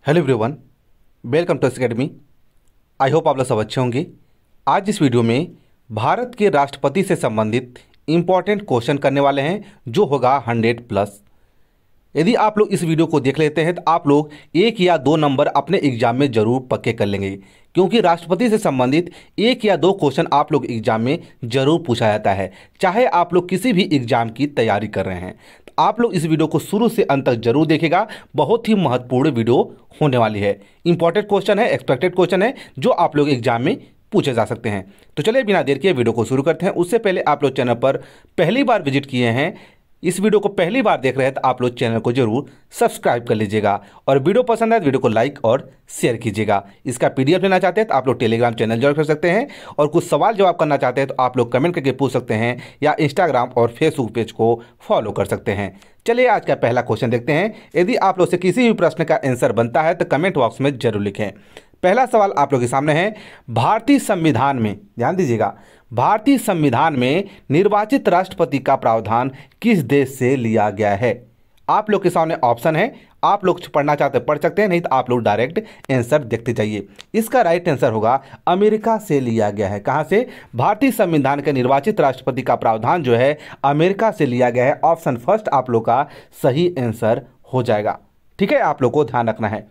Hello everyone, welcome to academy. I hope आप लोग सब अच्छे होंगे। आज इस वीडियो में भारत के राष्ट्रपति से संबंधित इम्पॉर्टेंट क्वेश्चन करने वाले हैं, जो होगा 100 प्लस। यदि आप लोग इस वीडियो को देख लेते हैं तो आप लोग 1 या 2 नंबर अपने एग्जाम में जरूर पक्के कर लेंगे, क्योंकि राष्ट्रपति से संबंधित 1 या 2 क्वेश्चन आप लोग एग्जाम में जरूर पूछा जाता है, चाहे आप लोग किसी भी एग्जाम की तैयारी कर रहे हैं। तो आप लोग इस वीडियो को शुरू से अंत तक जरूर देखिएगा, बहुत ही महत्वपूर्ण वीडियो होने वाली है। इंपॉर्टेंट क्वेश्चन है, एक्सपेक्टेड क्वेश्चन है, जो आप लोग एग्जाम में पूछे जा सकते हैं। तो चलिए बिना देर किए वीडियो को शुरू करते हैं। उससे पहले आप लोग चैनल पर पहली बार विजिट किए हैं, इस वीडियो को पहली बार देख रहे हैं, तो आप लोग चैनल को जरूर सब्सक्राइब कर लीजिएगा और वीडियो पसंद आए तो वीडियो को लाइक और शेयर कीजिएगा। इसका पीडीएफ लेना चाहते हैं तो आप लोग टेलीग्राम चैनल ज्वाइन कर सकते हैं, और कुछ सवाल जवाब करना चाहते हैं तो आप लोग कमेंट करके पूछ सकते हैं, या इंस्टाग्राम और फेसबुक पेज को फॉलो कर सकते हैं। चलिए आज का पहला क्वेश्चन देखते हैं। यदि आप लोग से किसी भी प्रश्न का आंसर बनता है तो कमेंट बॉक्स में जरूर लिखें। पहला सवाल आप लोग के सामने है, भारतीय संविधान में, ध्यान दीजिएगा, भारतीय संविधान में निर्वाचित राष्ट्रपति का प्रावधान किस देश से लिया गया है? आप लोग के सामने ऑप्शन है, आप लोग पढ़ना चाहते हैं पढ़ सकते हैं, नहीं तो आप लोग डायरेक्ट आंसर देखते जाइए। इसका राइट आंसर होगा अमेरिका से लिया गया है। कहां से? भारतीय संविधान के निर्वाचित राष्ट्रपति का प्रावधान जो है अमेरिका से लिया गया है। ऑप्शन फर्स्ट आप लोग का सही आंसर हो जाएगा। ठीक है, आप लोग को ध्यान रखना है।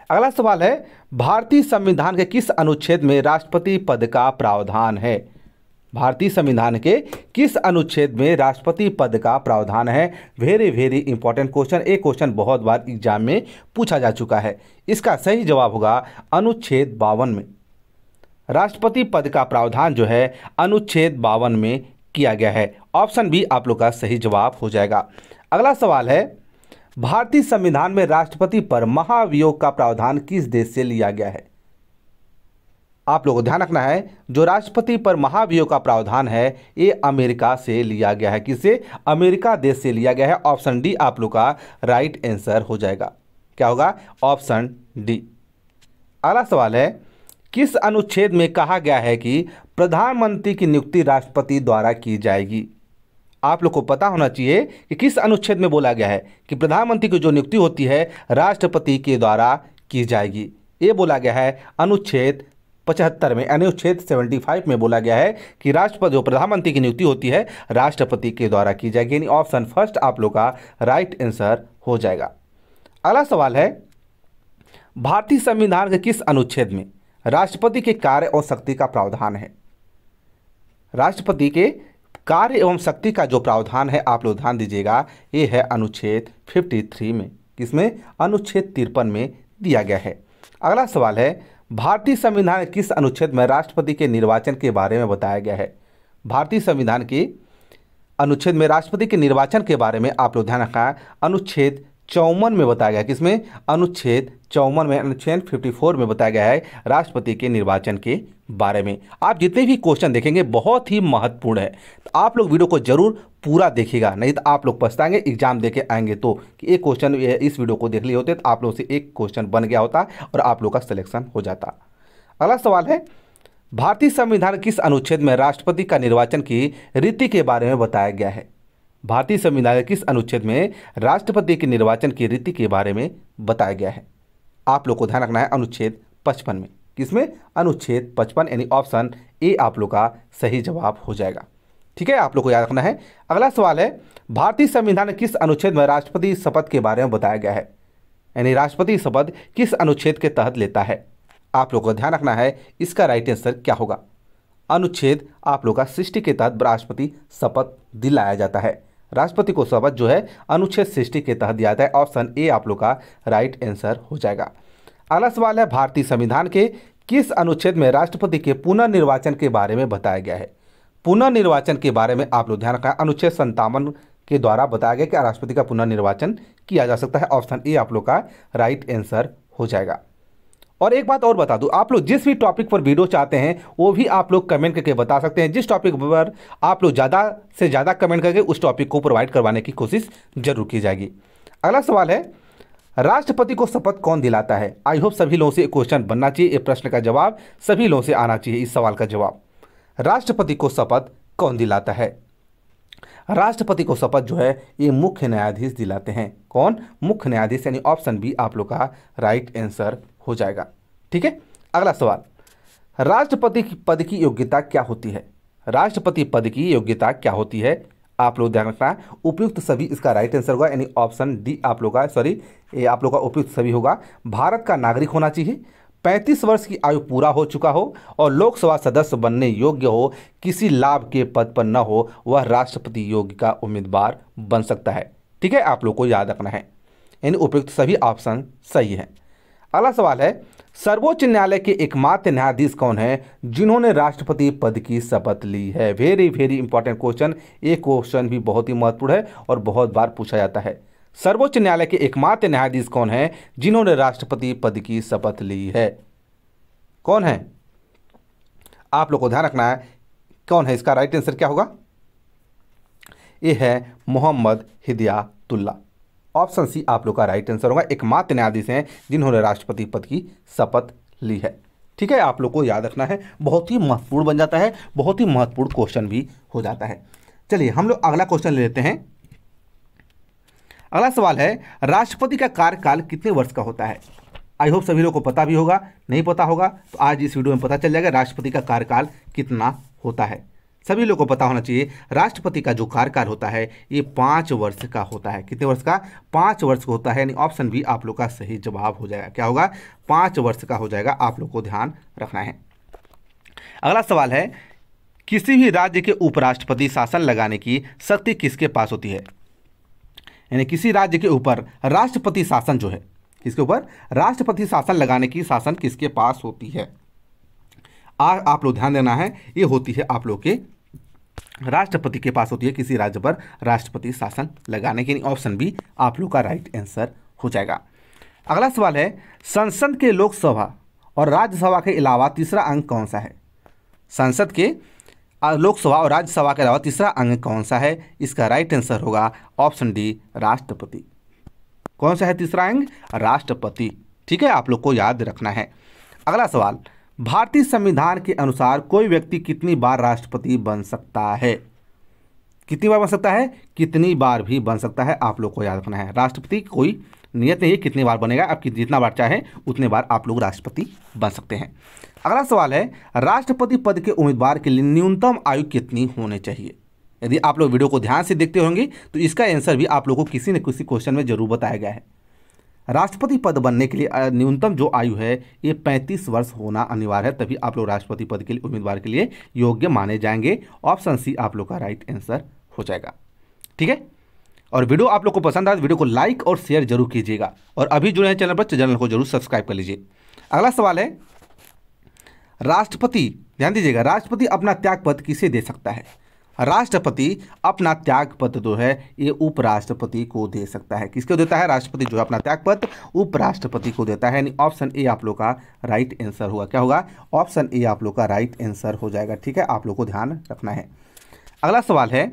अगला सवाल है, भारतीय संविधान के किस अनुच्छेद में राष्ट्रपति पद का प्रावधान है? भारतीय संविधान के किस अनुच्छेद में राष्ट्रपति पद का प्रावधान है? Very very important question. एक क्वेश्चन बहुत बार एग्जाम में पूछा जा चुका है। इसका सही जवाब होगा अनुच्छेद 52 में। राष्ट्रपति पद का प्रावधान जो है अनुच्छेद 52 में किया गया है। ऑप्शन बी आप लोग का सही जवाब हो जाएगा। अगला सवाल है, भारतीय संविधान में राष्ट्रपति पर महाभियोग का प्रावधान किस देश से लिया गया है? आप लोगों को ध्यान रखना है, जो राष्ट्रपति पर महाभियोग का प्रावधान है ये अमेरिका से लिया गया है। किससे? अमेरिका देश से लिया गया है। ऑप्शन डी आप लोग का राइट आंसर हो जाएगा। क्या होगा? Option D. अगला सवाल है, किस अनुच्छेद में कहा गया है कि प्रधानमंत्री की नियुक्ति राष्ट्रपति द्वारा की जाएगी? आप लोग को पता होना चाहिए कि किस अनुच्छेद में बोला गया है कि प्रधानमंत्री की जो नियुक्ति होती है राष्ट्रपति के द्वारा की जाएगी। ये बोला गया है अनुच्छेद 75 में, अनुच्छेद 75 में बोला गया है कि राष्ट्रपति जो प्रधानमंत्री की नियुक्ति होती है राष्ट्रपति के द्वारा की जाएगी। यानी ऑप्शन फर्स्ट आप लोग का राइट आंसर हो जाएगा। अगला सवाल है, भारतीय संविधान के किस अनुच्छेद में राष्ट्रपति के कार्य और शक्ति का प्रावधान है? राष्ट्रपति के कार्य एवं शक्ति का जो प्रावधान है आप लोग ध्यान दीजिएगा, ये है अनुच्छेद 53 में। किसमें? अनुच्छेद 53 में दिया गया है। अगला सवाल है, भारतीय संविधान के किस अनुच्छेद में राष्ट्रपति के निर्वाचन के बारे में बताया गया है? भारतीय संविधान के अनुच्छेद में राष्ट्रपति के निर्वाचन के बारे में आप लोग ध्यान रखना है, अनुच्छेद 54 में बताया गया। किसमें? अनुच्छेद 54 में, अनुच्छेद 54 में बताया गया है राष्ट्रपति के निर्वाचन के बारे में। आप जितने भी क्वेश्चन देखेंगे बहुत ही महत्वपूर्ण है, तो आप लोग वीडियो को जरूर पूरा देखिएगा, नहीं तो आप लोग पछताएंगे एग्जाम देके आएंगे तो कि एक क्वेश्चन इस वीडियो को देख लिए होते तो आप लोग से एक क्वेश्चन बन गया होता और आप लोग का सिलेक्शन हो जाता। अगला सवाल है, भारतीय संविधान किस अनुच्छेद में राष्ट्रपति का निर्वाचन की रीति के बारे में बताया गया है? भारतीय संविधान के किस अनुच्छेद में राष्ट्रपति के निर्वाचन की रीति के बारे में बताया गया है? आप लोग को ध्यान रखना है अनुच्छेद 55 में। किसमें? अनुच्छेद 55, यानी ऑप्शन ए आप लोग का सही जवाब हो जाएगा। ठीक है, आप लोग को याद रखना है। अगला सवाल है, भारतीय संविधान के किस अनुच्छेद में राष्ट्रपति शपथ के बारे में बताया गया है? यानी राष्ट्रपति शपथ किस अनुच्छेद के तहत लेता है? आप लोग को ध्यान रखना है, इसका राइट आंसर क्या होगा? अनुच्छेद आप लोग का 60 के तहत राष्ट्रपति शपथ दिलाया जाता है। राष्ट्रपति को शपथ जो है अनुच्छेद 60 के तहत दिया जाता है। ऑप्शन ए आप लोग का राइट आंसर हो जाएगा। अगला सवाल है, भारतीय संविधान के किस अनुच्छेद में राष्ट्रपति के पुनर्निर्वाचन के बारे में बताया गया है? पुनर्निर्वाचन के बारे में आप लोग ध्यान रखना है, अनुच्छेद 57 के द्वारा बताया गया कि राष्ट्रपति का पुनर्निर्वाचन किया जा सकता है। ऑप्शन ए आप लोग का राइट आंसर हो जाएगा। और एक बात और बता दूं, आप लोग जिस भी टॉपिक पर वीडियो चाहते हैं वो भी आप लोग कमेंट करके बता सकते हैं। जिस टॉपिक पर आप लोग ज़्यादा से ज़्यादा कमेंट करके उस टॉपिक को प्रोवाइड करवाने की कोशिश जरूर की जाएगी। अगला सवाल है, राष्ट्रपति को शपथ कौन दिलाता है? आई होप सभी लोगों से क्वेश्चन बनना चाहिए, ये प्रश्न का जवाब सभी लोगों से आना चाहिए। इस सवाल का जवाब, राष्ट्रपति को शपथ कौन दिलाता है? राष्ट्रपति को शपथ जो है ये मुख्य न्यायाधीश दिलाते हैं। कौन? मुख्य न्यायाधीश, यानी ऑप्शन बी आप लोग का राइट आंसर हो जाएगा। ठीक है, अगला सवाल, राष्ट्रपति पद की योग्यता क्या होती है? राष्ट्रपति पद की योग्यता क्या होती है? आप लोग ध्यान रखना, उपयुक्त सभी इसका राइट आंसर होगा, यानी ऑप्शन डी आप लोग का, सॉरी ये आप लोग का उपयुक्त सभी होगा। भारत का नागरिक होना चाहिए, 35 वर्ष की आयु पूरा हो चुका हो और लोकसभा सदस्य बनने योग्य हो, किसी लाभ के पद पर न हो, वह राष्ट्रपति योग्य का उम्मीदवार बन सकता है। ठीक है, आप लोग को याद रखना है, यानी उपयुक्त सभी ऑप्शन सही है। अगला सवाल है, सर्वोच्च न्यायालय के एकमात्र न्यायाधीश कौन है जिन्होंने राष्ट्रपति पद की शपथ ली है? वेरी वेरी इंपॉर्टेंट क्वेश्चन, ये क्वेश्चन भी बहुत ही महत्वपूर्ण है और बहुत बार पूछा जाता है। सर्वोच्च न्यायालय के एकमात्र न्यायाधीश कौन है जिन्होंने राष्ट्रपति पद की शपथ ली है? कौन है? आप लोग को ध्यान रखना है, कौन है? इसका राइट आंसर क्या होगा? ये है मोहम्मद हिदायतुल्लाह। ऑप्शन सी आप लोग का राइट आंसर होगा। एकमात्र न्यायाधीश हैं जिन्होंने राष्ट्रपति पद की शपथ ली है। ठीक है, आप लोग को याद रखना है, बहुत ही महत्वपूर्ण बन जाता है, बहुत ही महत्वपूर्ण क्वेश्चन भी हो जाता है। चलिए हम लोग अगला क्वेश्चन ले लेते हैं। अगला सवाल है, राष्ट्रपति का कार्यकाल कितने वर्ष का होता है? आई होप सभी लोग को पता भी होगा, नहीं पता होगा तो आज इस वीडियो में पता चल जाएगा राष्ट्रपति का कार्यकाल कितना होता है। सभी लोगों को पता होना चाहिए राष्ट्रपति का जो कार्यकाल होता है ये 5 वर्ष का होता है। कितने वर्ष का? 5 वर्ष का होता है, यानी ऑप्शन बी आप लोग का सही जवाब हो जाएगा। क्या होगा? 5 वर्ष का हो जाएगा, आप लोग को ध्यान रखना है। अगला सवाल है, किसी भी राज्य के उपराष्ट्रपति शासन लगाने की शक्ति किसके पास होती है? यानी किसी राज्य के ऊपर राष्ट्रपति शासन जो है, किसके ऊपर राष्ट्रपति शासन लगाने की शासन किसके पास होती है? आप लोग ध्यान देना है, ये होती है आप लोग के राष्ट्रपति के पास होती है किसी राज्य पर राष्ट्रपति शासन लगाने की। ऑप्शन बी आप लोग का राइट आंसर हो जाएगा। अगला सवाल है, संसद के लोकसभा और राज्यसभा के अलावा तीसरा अंग कौन सा है? संसद के लोकसभा और राज्यसभा के अलावा तीसरा अंग कौन सा है? इसका राइट आंसर होगा ऑप्शन डी राष्ट्रपति। कौन सा है तीसरा अंग? राष्ट्रपति। ठीक है, आप लोग को याद रखना है। अगला सवाल, भारतीय संविधान के अनुसार कोई व्यक्ति कितनी बार राष्ट्रपति बन सकता है? कितनी बार बन सकता है? कितनी बार भी बन सकता है, आप लोग को याद रखना है। राष्ट्रपति कोई नियत नहीं है कितनी बार बनेगा, आप जितना बार चाहे उतने बार आप लोग राष्ट्रपति बन सकते हैं। अगला सवाल है, राष्ट्रपति पद के उम्मीदवार के लिए न्यूनतम आयु कितनी होनी चाहिए? यदि आप लोग वीडियो को ध्यान से देखते होंगे तो इसका आंसर भी आप लोगों को किसी न किसी क्वेश्चन में जरूर बताया गया है। राष्ट्रपति पद बनने के लिए न्यूनतम जो आयु है ये 35 वर्ष होना अनिवार्य है, तभी आप लोग राष्ट्रपति पद के लिए उम्मीदवार के लिए योग्य माने जाएंगे। ऑप्शन सी आप लोग का राइट आंसर हो जाएगा। ठीक है, और वीडियो आप लोग को पसंद आए तो वीडियो को लाइक और शेयर जरूर कीजिएगा, और अभी जुड़े हैं चैनल पर, चैनल को जरूर सब्सक्राइब कर लीजिए। अगला सवाल है, राष्ट्रपति, ध्यान दीजिएगा, राष्ट्रपति अपना त्याग पत्र किसे दे सकता है? राष्ट्रपति अपना त्याग पत्र जो है ये उपराष्ट्रपति को दे सकता है। किसको देता है? राष्ट्रपति जो है अपना त्याग पत्र उपराष्ट्रपति को देता है, यानी ऑप्शन ए आप लोग का राइट आंसर होगा। क्या होगा? ऑप्शन ए आप लोग का राइट आंसर हो जाएगा। ठीक है, आप लोग को ध्यान रखना है। अगला सवाल है,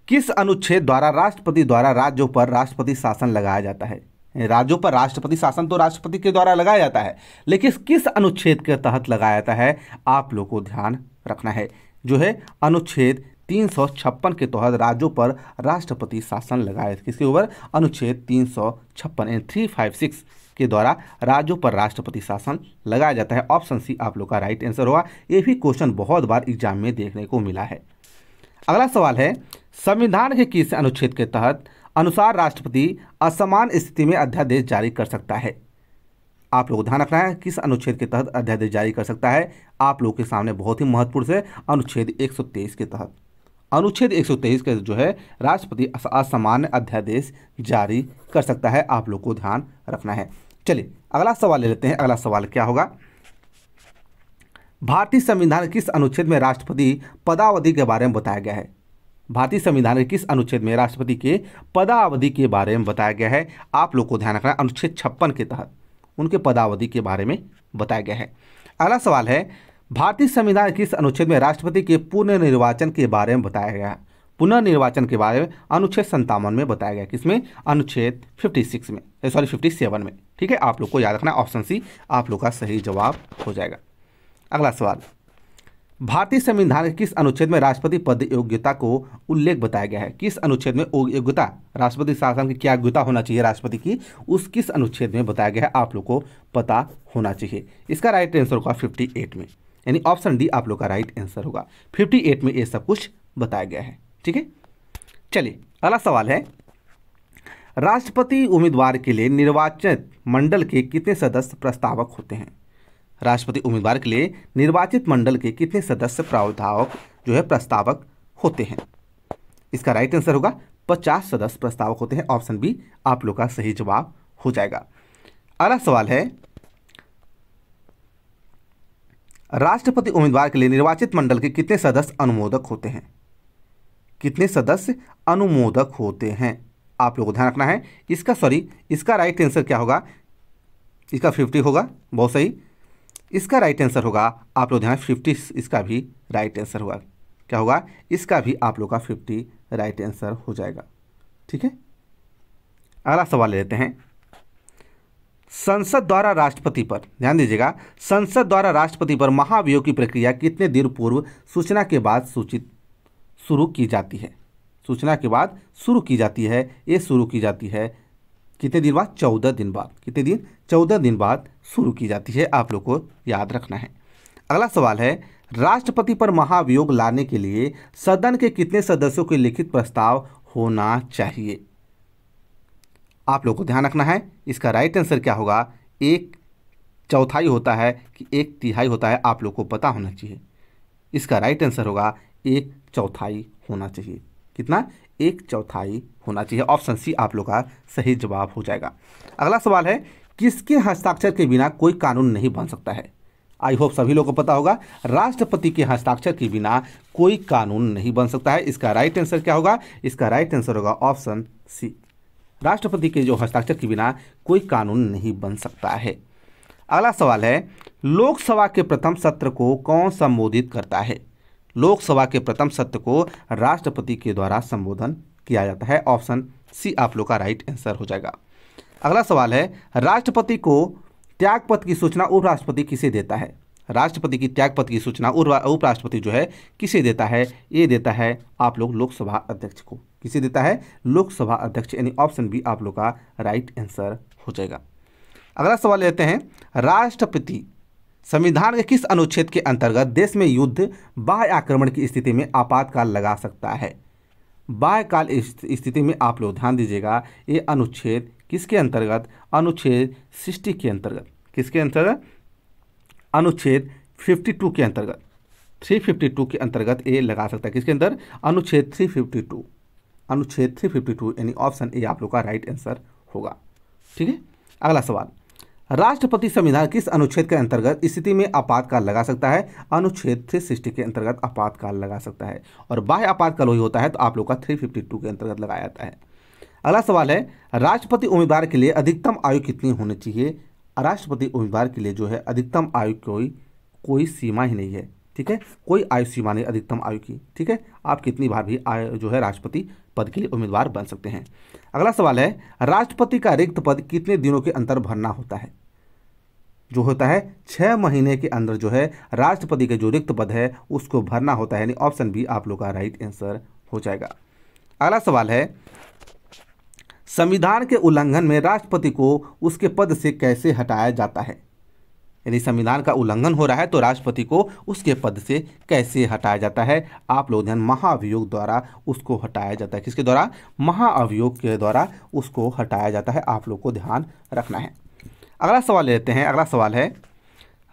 किस अनुच्छेद द्वारा राष्ट्रपति द्वारा राज्यों पर राष्ट्रपति शासन लगाया जाता है? राज्यों पर राष्ट्रपति शासन तो राष्ट्रपति के द्वारा लगाया जाता है, लेकिन किस अनुच्छेद के तहत लगाया जाता है आप लोग को ध्यान रखना है। जो है अनुच्छेद 356 के तहत राज्यों पर राष्ट्रपति शासन लगाया। किसके ऊपर? अनुच्छेद 356 356 के द्वारा राज्यों पर राष्ट्रपति शासन लगाया जाता है। ऑप्शन सी आप लोग का राइट आंसर होगा। ये भी क्वेश्चन बहुत बार एग्जाम में देखने को मिला है। अगला सवाल है, संविधान के किस अनुच्छेद के तहत अनुसार राष्ट्रपति असमान स्थिति में अध्यादेश जारी कर सकता है? आप लोग ध्यान रखना है, किस अनुच्छेद के तहत अध्यादेश जारी कर सकता है? आप लोगों के सामने बहुत ही महत्वपूर्ण से अनुच्छेद 123 के तहत, अनुच्छेद 123 के जो है राष्ट्रपति असामान्य अध्यादेश जारी कर सकता है। आप लोग को ध्यान रखना है। चलिए अगला सवाल ले लेते हैं। अगला सवाल क्या होगा, भारतीय संविधान के किस अनुच्छेद में राष्ट्रपति पदावधि के बारे में बताया गया है? भारतीय संविधान के किस अनुच्छेद में राष्ट्रपति के पदावधि के बारे में बताया गया है? आप लोग को ध्यान रखना है, अनुच्छेद 56 के तहत उनके पदावधि के बारे में बताया गया है। अगला सवाल है, भारतीय संविधान के किस अनुच्छेद में राष्ट्रपति के पुनर्निर्वाचन के बारे में बताया गया है? पुनर्निर्वाचन के बारे में अनुच्छेद 57 में बताया गया। किसमें? अनुच्छेद 56 में, 57 में। ठीक है, आप लोग को याद रखना, ऑप्शन सी आप लोग का सही जवाब हो जाएगा। अगला सवाल, भारतीय संविधान के किस अनुच्छेद में राष्ट्रपति पद योग्यता को उल्लेख बताया गया है? किस अनुच्छेद में योग्यता, राष्ट्रपति शासन की क्या योग्यता होना चाहिए राष्ट्रपति की, उस किस अनुच्छेद में बताया गया है आप लोग को पता होना चाहिए। इसका राइट आंसर होगा 58 में, यानी ऑप्शन डी आप लोग का राइट आंसर होगा। 58 में ये सब कुछ बताया गया है। ठीक है, चलिए अगला सवाल है, राष्ट्रपति उम्मीदवार के लिए निर्वाचित मंडल के कितने सदस्य प्रस्तावक होते हैं? राष्ट्रपति उम्मीदवार के लिए निर्वाचित मंडल के कितने सदस्य प्रस्तावक होते हैं? इसका राइट आंसर होगा 50 सदस्य प्रस्तावक होते हैं। ऑप्शन बी आप लोग का सही जवाब हो जाएगा। अगला सवाल है, राष्ट्रपति उम्मीदवार के लिए निर्वाचित मंडल के कितने सदस्य अनुमोदक होते हैं? कितने सदस्य अनुमोदक होते हैं आप लोगों को ध्यान रखना है। इसका राइट आंसर क्या होगा? इसका 50 होगा, बहुत सही। इसका राइट आंसर होगा आप लोग ध्यान 50, इसका भी राइट आंसर होगा। क्या होगा? इसका भी आप लोग का 50 राइट आंसर हो जाएगा। ठीक है, अगला सवाल लेते हैं, संसद द्वारा राष्ट्रपति पर, ध्यान दीजिएगा, संसद द्वारा राष्ट्रपति पर महाभियोग की प्रक्रिया कितने दिन पूर्व सूचना के बाद शुरू की जाती है? सूचना के बाद शुरू की जाती है। ये शुरू की जाती है कितने दिन बाद? 14 दिन बाद। कितने दिन? 14 दिन बाद शुरू की जाती है, आप लोग को याद रखना है। अगला सवाल है, राष्ट्रपति पर महाभियोग लाने के लिए सदन के कितने सदस्यों के लिखित प्रस्ताव होना चाहिए? आप लोग को ध्यान रखना है। इसका राइट आंसर क्या होगा? 1/4 होता है कि 1/3 होता है, आप लोग को पता होना चाहिए। इसका राइट आंसर होगा 1/4 होना चाहिए। कितना? 1/4 होना चाहिए। ऑप्शन सी आप लोग का सही जवाब हो जाएगा। अगला सवाल है, किसके हस्ताक्षर के बिना कोई कानून नहीं बन सकता है? आई होप सभी लोगों को पता होगा, राष्ट्रपति के हस्ताक्षर के बिना कोई कानून नहीं बन सकता है। इसका राइट आंसर क्या होगा? इसका राइट आंसर होगा ऑप्शन सी, राष्ट्रपति के जो हस्ताक्षर के बिना कोई कानून नहीं बन सकता है। अगला सवाल है, लोकसभा के प्रथम सत्र को कौन संबोधित करता है? लोकसभा के प्रथम सत्र को राष्ट्रपति के द्वारा संबोधन किया जाता है। ऑप्शन सी आप लोग का राइट आंसर हो जाएगा। अगला सवाल है, राष्ट्रपति को त्यागपत्र की सूचना उपराष्ट्रपति किसे देता है? राष्ट्रपति की त्यागपत्र की सूचना उपराष्ट्रपति जो है किसे देता है? ये देता है आप लोग लोकसभा अध्यक्ष को। किसे देता है? लोकसभा अध्यक्ष, यानी ऑप्शन बी आप लोग का राइट आंसर हो जाएगा। अगला सवाल लेते हैं, राष्ट्रपति संविधान के किस अनुच्छेद के अंतर्गत देश में युद्ध, बाह्य आक्रमण की स्थिति में आपातकाल लगा सकता है? बाह्यकाल स्थिति में आप लोग ध्यान दीजिएगा, ये अनुच्छेद किसके अंतर्गत? अनुच्छेद 60 के अंतर्गत। किसके अंतर्गत? अनुच्छेद 52 के अंतर्गत, 352 के अंतर्गत ये लगा सकता है। किसके अंदर? अनुच्छेद 352, अनुच्छेद 352, यानी ऑप्शन ए आप लोग का राइट आंसर होगा। ठीक है, अगला सवाल, राष्ट्रपति संविधान किस अनुच्छेद के अंतर्गत स्थिति में आपातकाल लगा सकता है? अनुच्छेद 360 के अंतर्गत आपातकाल लगा सकता है, और बाह्य आपातकाल वही होता है तो आप लोग का 352 के अंतर्गत लगाया जाता है। अगला सवाल है, राष्ट्रपति उम्मीदवार के लिए अधिकतम आयु कितनी होनी चाहिए? राष्ट्रपति उम्मीदवार के लिए जो है अधिकतम आयु कोई सीमा ही नहीं है। ठीक है, कोई आयु सीमा नहीं अधिकतम आयु की। ठीक है, आप कितनी बार भी जो है राष्ट्रपति पद के लिए उम्मीदवार बन सकते हैं। अगला सवाल है, राष्ट्रपति का रिक्त पद कितने दिनों के अंदर भरना होता है? जो होता है 6 महीने के अंदर जो है राष्ट्रपति के जो रिक्त पद है उसको भरना होता है, यानी ऑप्शन बी आप लोग का राइट आंसर हो जाएगा। अगला सवाल है, संविधान के उल्लंघन में राष्ट्रपति को उसके पद से कैसे हटाया जाता है? यदि संविधान का उल्लंघन हो रहा है तो राष्ट्रपति को उसके पद से कैसे हटाया जाता है? आप लोग ध्यान, महाभियोग द्वारा उसको हटाया जाता है। किसके द्वारा? महाअभियोग के द्वारा उसको हटाया जाता है, आप लोग को ध्यान रखना है। अगला सवाल लेते हैं। अगला सवाल है,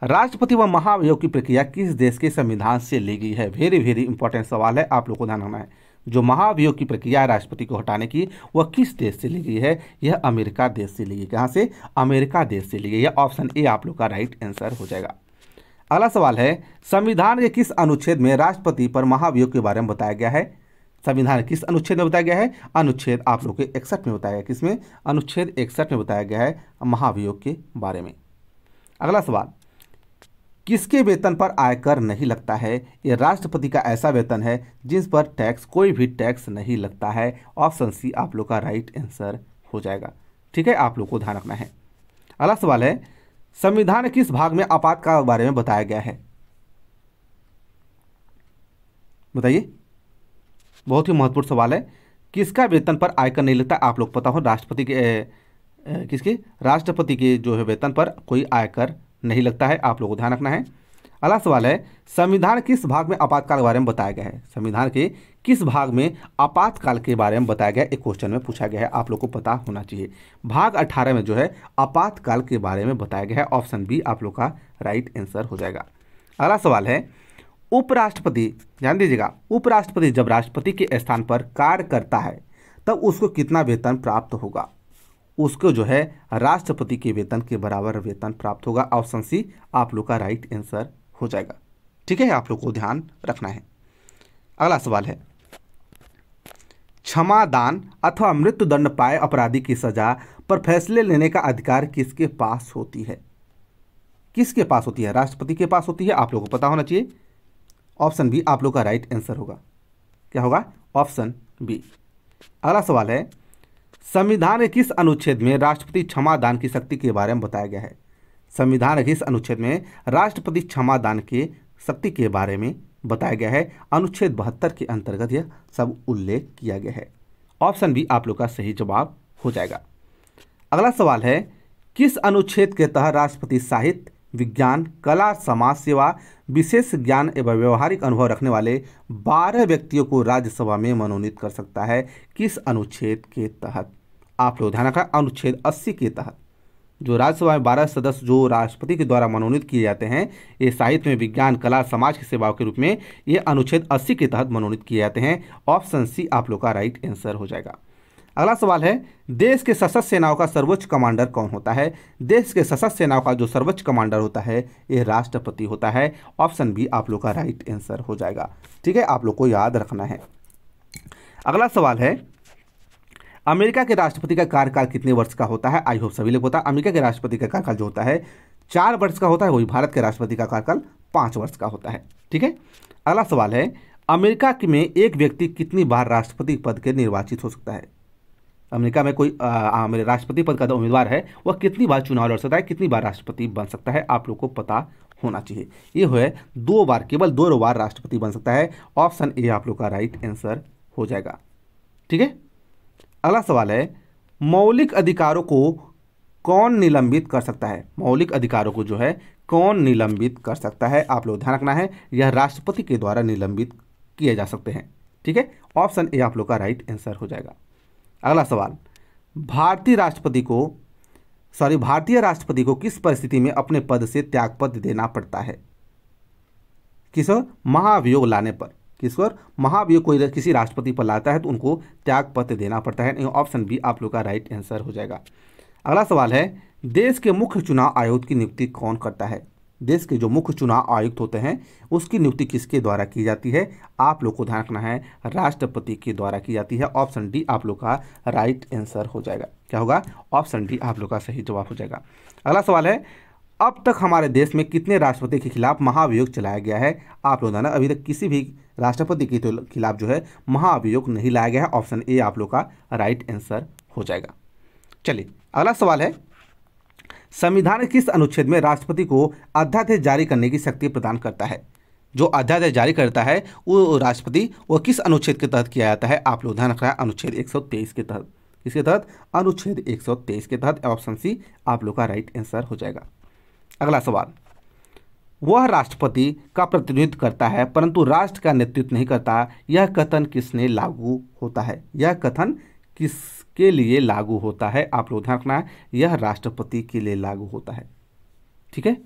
राष्ट्रपति व महाभियोग की प्रक्रिया किस देश के संविधान से ली गई है? वेरी वेरी इंपॉर्टेंट सवाल है, आप लोग को ध्यान रखना है। जो महाभियोग की प्रक्रिया है राष्ट्रपति को हटाने की, वह किस देश से ली गई है? यह अमेरिका देश से ली गई। कहाँ से? अमेरिका देश से ली गई। यह ऑप्शन ए आप लोग का राइट आंसर हो जाएगा। अगला सवाल है, संविधान के किस अनुच्छेद में राष्ट्रपति पर महाभियोग के बारे में बताया गया है? संविधान किस अनुच्छेद में बताया गया है? अनुच्छेद आप लोग के 61 में बताया गया। किसमें? अनुच्छेद 61 में बताया गया है महाभियोग के बारे में। अगला सवाल, किसके वेतन पर आयकर नहीं लगता है? ये राष्ट्रपति का ऐसा वेतन है जिस पर टैक्स, कोई भी टैक्स नहीं लगता है। ऑप्शन सी आप लोग का राइट आंसर हो जाएगा। ठीक है, आप लोग को ध्यान रखना है। अगला सवाल है, संविधान किस भाग में आपातकाल के बारे में बताया गया है? बताइए, बहुत ही महत्वपूर्ण सवाल है। किसका वेतन पर आयकर नहीं लगता? आप लोग पता हो, राष्ट्रपति के किसके? राष्ट्रपति के जो है वेतन पर कोई आयकर नहीं लगता है, आप लोगों को ध्यान रखना है। अगला सवाल है, संविधान किस भाग में आपातकाल के बारे में बताया गया है? संविधान के किस भाग में आपातकाल के बारे में बताया गया? एक क्वेश्चन में पूछा गया है, आप लोग को पता होना चाहिए। भाग 18 में जो है आपातकाल के बारे में बताया गया है। ऑप्शन बी आप लोग का राइट आंसर हो जाएगा। अगला सवाल है, उपराष्ट्रपति, ध्यान दीजिएगा, उपराष्ट्रपति जब राष्ट्रपति के स्थान पर कार्य करता है तब उसको कितना वेतन प्राप्त होगा? उसको जो है राष्ट्रपति के वेतन के बराबर वेतन प्राप्त होगा। ऑप्शन सी आप लोग का राइट आंसर हो जाएगा। ठीक है, आप लोग को ध्यान रखना है। अगला सवाल है, क्षमादान अथवा मृत्युदंड पाए अपराधी की सजा पर फैसले लेने का अधिकार किसके पास होती है? किसके पास होती है? राष्ट्रपति के पास होती है, आप लोगों को पता होना चाहिए। ऑप्शन बी आप लोग का राइट आंसर होगा। क्या होगा? Option B. अगला सवाल है, संविधान के किस अनुच्छेद में राष्ट्रपति क्षमादान की शक्ति के बारे में बताया गया है? संविधान के किस अनुच्छेद में राष्ट्रपति क्षमादान के शक्ति के बारे में बताया गया है? अनुच्छेद 72 के अंतर्गत यह सब उल्लेख किया गया है। ऑप्शन बी आप लोग का सही जवाब हो जाएगा। अगला सवाल है, किस अनुच्छेद के तहत राष्ट्रपति साहित्य, विज्ञान, कला, समाज सेवा, विशेष ज्ञान एवं व्यवहारिक अनुभव रखने वाले 12 व्यक्तियों को राज्यसभा में मनोनीत कर सकता है? किस अनुच्छेद के तहत? आप लोग ध्यान रखना, अनुच्छेद 80 के तहत जो राज्यसभा में 12 सदस्य जो राष्ट्रपति के द्वारा मनोनीत किए जाते हैं, ये साहित्य में, विज्ञान, कला, समाज की सेवाओं के रूप में ये अनुच्छेद 80 के तहत मनोनीत किए जाते हैं। ऑप्शन सी आप लोग का राइट आंसर हो जाएगा। अगला सवाल है, देश के सशस्त्र सेनाओं का सर्वोच्च कमांडर कौन होता है? देश के सशस्त्र सेनाओं का जो सर्वोच्च कमांडर होता है ये राष्ट्रपति होता है। ऑप्शन बी आप लोग का राइट आंसर हो जाएगा। ठीक है, आप लोग को याद रखना है। अगला सवाल है, अमेरिका के राष्ट्रपति का कार्यकाल कितने वर्ष का होता है? आई होप सभी लोग पता है। अमेरिका के राष्ट्रपति का कार्यकाल जो होता है 4 वर्ष का होता है, वही भारत के राष्ट्रपति का कार्यकाल 5 वर्ष का होता है। ठीक है, अगला सवाल है, अमेरिका में एक व्यक्ति कितनी बार राष्ट्रपति पद के निर्वाचित हो सकता है? अमेरिका में कोई मेरे राष्ट्रपति पद का उम्मीदवार है वह कितनी बार चुनाव लड़ सकता है, कितनी बार राष्ट्रपति बन सकता है? आप लोग को पता होना चाहिए। ये है 2 बार, केवल 2 बार राष्ट्रपति बन सकता है। ऑप्शन ए आप लोग का राइट आंसर हो जाएगा। ठीक है, अगला सवाल है, मौलिक अधिकारों को कौन निलंबित कर सकता है? मौलिक अधिकारों को जो है कौन निलंबित कर सकता है? आप लोग ध्यान रखना है, यह राष्ट्रपति के द्वारा निलंबित किए जा सकते हैं। ठीक है, ऑप्शन ए आप लोग का राइट आंसर हो जाएगा। अगला सवाल, भारतीय राष्ट्रपति को किस परिस्थिति में अपने पद से त्यागपत्र देना पड़ता है? किस? महाभियोग लाने पर। किस पर? महाभियोग कोई किसी राष्ट्रपति पर लाता है तो उनको त्यागपत्र देना पड़ता है। ऑप्शन बी आप लोग का राइट आंसर हो जाएगा। अगला सवाल है, देश के मुख्य चुनाव आयुक्त की नियुक्ति कौन करता है? देश के जो मुख्य चुनाव आयुक्त होते हैं उसकी नियुक्ति किसके द्वारा की जाती है? आप लोग को ध्यान रखना है, राष्ट्रपति के द्वारा की जाती है। ऑप्शन डी आप लोग का राइट आंसर हो जाएगा। क्या होगा? ऑप्शन डी आप लोग का सही जवाब हो जाएगा। अगला सवाल है, अब तक हमारे देश में कितने राष्ट्रपति के खिलाफ महाभियोग चलाया गया है? आप लोग ना अभी तक किसी भी राष्ट्रपति के खिलाफ जो है महाभियोग नहीं लाया गया है। ऑप्शन ए आप लोग का राइट आंसर हो जाएगा। चलिए अगला सवाल है, संविधान के किस अनुच्छेद में राष्ट्रपति को अध्यादेश जारी करने की शक्ति प्रदान करता है? जो अध्यादेश जारी करता है वो राष्ट्रपति, वो किस अनुच्छेद के तहत किया जाता है? आप लोग ध्यान रखना है, अनुच्छेद 123 के तहत। किसके तहत? अनुच्छेद 123 के तहत। ऑप्शन सी आप लोग का राइट आंसर हो जाएगा। अगला सवाल, वह राष्ट्रपति का प्रतिनिधित्व करता है परंतु राष्ट्र का नेतृत्व नहीं करता, यह कथन किसने लागू होता है? यह कथन किसके लिए लागू होता है? आप लोग ध्यान रखना है, यह राष्ट्रपति के लिए लागू होता है। ठीक है,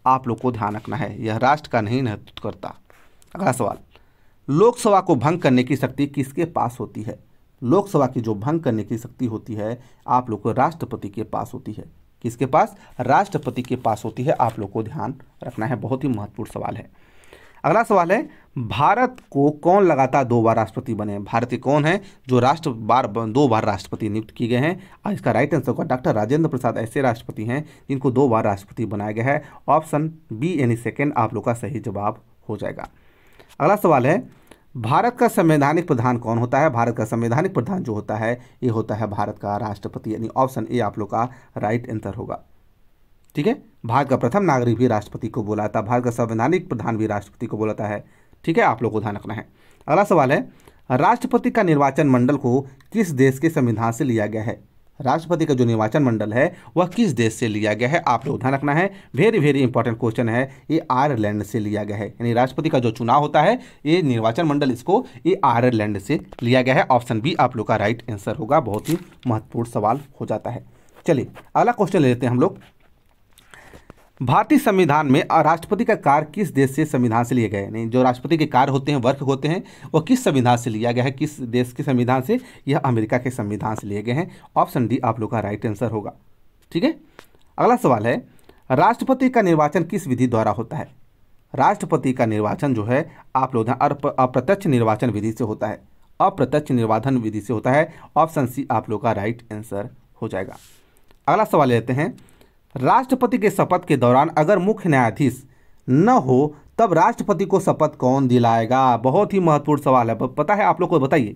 आप लोग को ध्यान रखना है, यह राष्ट्र का नहीं नेतृत्व करता। अगला सवाल, लोकसभा को भंग करने की शक्ति किसके पास होती है? लोकसभा की जो भंग करने की शक्ति होती है आप लोग को राष्ट्रपति के पास होती है। किसके पास? राष्ट्रपति के पास होती है। आप लोग को ध्यान रखना है, बहुत ही महत्वपूर्ण सवाल है। अगला सवाल है, भारत को कौन लगातार 2 बार राष्ट्रपति बने? भारत के कौन है जो 2 बार राष्ट्रपति नियुक्त किए गए हैं? इसका राइट आंसर होगा डॉक्टर राजेंद्र प्रसाद ऐसे राष्ट्रपति हैं जिनको 2 बार राष्ट्रपति बनाया गया है। ऑप्शन बी यानी सेकेंड आप लोग का सही जवाब हो जाएगा। अगला सवाल है, भारत का संवैधानिक प्रधान कौन होता है? भारत का संवैधानिक प्रधान जो होता है ये होता है भारत का राष्ट्रपति, यानी ऑप्शन ए आप लोग का राइट आंसर होगा। ठीक है, भारत का प्रथम नागरिक भी राष्ट्रपति को बुलाता है, भारत का संवैधानिक प्रधान भी राष्ट्रपति को बुलाता है। ठीक है, आप लोगों को ध्यान रखना है। अगला सवाल है, राष्ट्रपति का निर्वाचन मंडल को किस देश के संविधान से लिया गया है? राष्ट्रपति का जो निर्वाचन मंडल है वह किस देश से लिया गया है? आप लोग ध्यान रखना है, वेरी वेरी इंपॉर्टेंट क्वेश्चन है। ये आयरलैंड से लिया गया है, यानी राष्ट्रपति का जो चुनाव होता है ये निर्वाचन मंडल इसको ये आयरलैंड से लिया गया है। ऑप्शन बी आप लोग का राइट आंसर होगा। बहुत ही महत्वपूर्ण सवाल हो जाता है। चलिए अगला क्वेश्चन ले लेते हैं हम लोग। भारतीय संविधान में राष्ट्रपति का कार्य किस देश से संविधान से लिए गए? नहीं, जो राष्ट्रपति के कार्य होते हैं, वर्क होते हैं, वो किस संविधान से लिया गया है? किस देश के संविधान से? यह अमेरिका के संविधान से लिए गए हैं। ऑप्शन डी आप लोग का राइट आंसर होगा। ठीक है, अगला सवाल है, राष्ट्रपति का निर्वाचन किस विधि द्वारा होता है? राष्ट्रपति का निर्वाचन जो है आप लोग अप्रत्यक्ष निर्वाचन विधि से होता है। अप्रत्यक्ष निर्वाचन विधि से होता है। ऑप्शन सी आप लोग का राइट आंसर हो जाएगा। अगला सवाल लेते हैं, राष्ट्रपति के शपथ के दौरान अगर मुख्य न्यायाधीश न हो तब राष्ट्रपति को शपथ कौन दिलाएगा? बहुत ही महत्वपूर्ण सवाल है, पता है आप लोग को? बताइए,